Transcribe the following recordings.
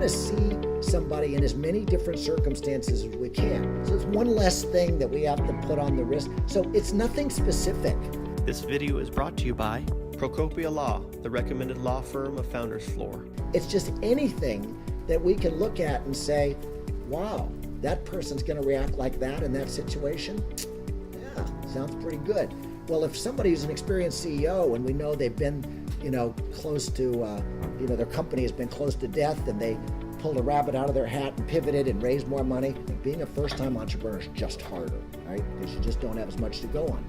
to see somebody in as many different circumstances as we can. So it's one less thing that we have to put on the risk. So it's nothing specific. This video is brought to you by Procopia Law, the recommended law firm of Founders Floor. It's just anything that we can look at and say, wow, that person's going to react like that in that situation. Yeah, sounds pretty good. Well, if somebody's an experienced CEO and we know they've been, close to, their company has been close to death and they pulled a rabbit out of their hat and pivoted and raised more money, being a first-time entrepreneur is just harder, right? Because you just don't have as much to go on.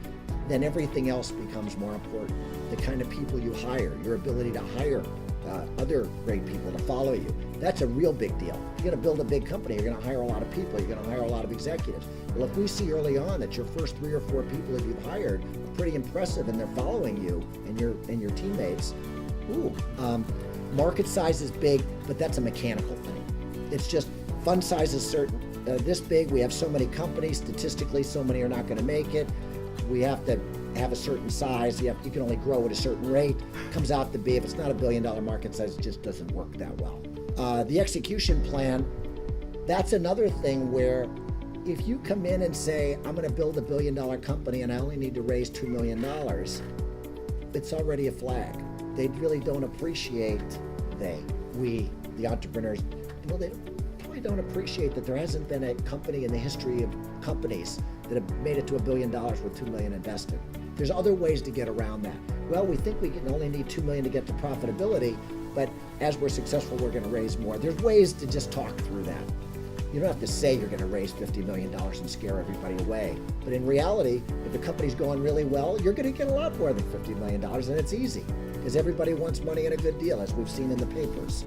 Then everything else becomes more important. The kind of people you hire, your ability to hire other great people to follow you. That's a real big deal. You're going to build a big company. You're going to hire a lot of people. You're going to hire a lot of executives. Well, if we see early on that your first 3 or 4 people that you've hired are pretty impressive and they're following you and your teammates, market size is big, but that's a mechanical thing. It's just fund size is certain. This big, we have so many companies. Statistically, so many are not going to make it. We have to have a certain size. You can only grow at a certain rate. Comes out to be, if it's not $1 billion market size, it just doesn't work that well. The execution plan, that's another thing where if you come in and say, I'm going to build $1 billion company and I only need to raise $2 million, it's already a flag. They really don't appreciate, the entrepreneurs, they probably don't appreciate that there hasn't been a company in the history of companies that have made it to $1 billion with $2 million invested. There's other ways to get around that. Well, we think we can only need $2 million to get to profitability, but as we're successful, we're going to raise more. There's ways to just talk through that. You don't have to say you're going to raise $50 million and scare everybody away. But in reality, if the company's going really well, you're going to get a lot more than $50 million, and it's easy because everybody wants money and a good deal, as we've seen in the papers.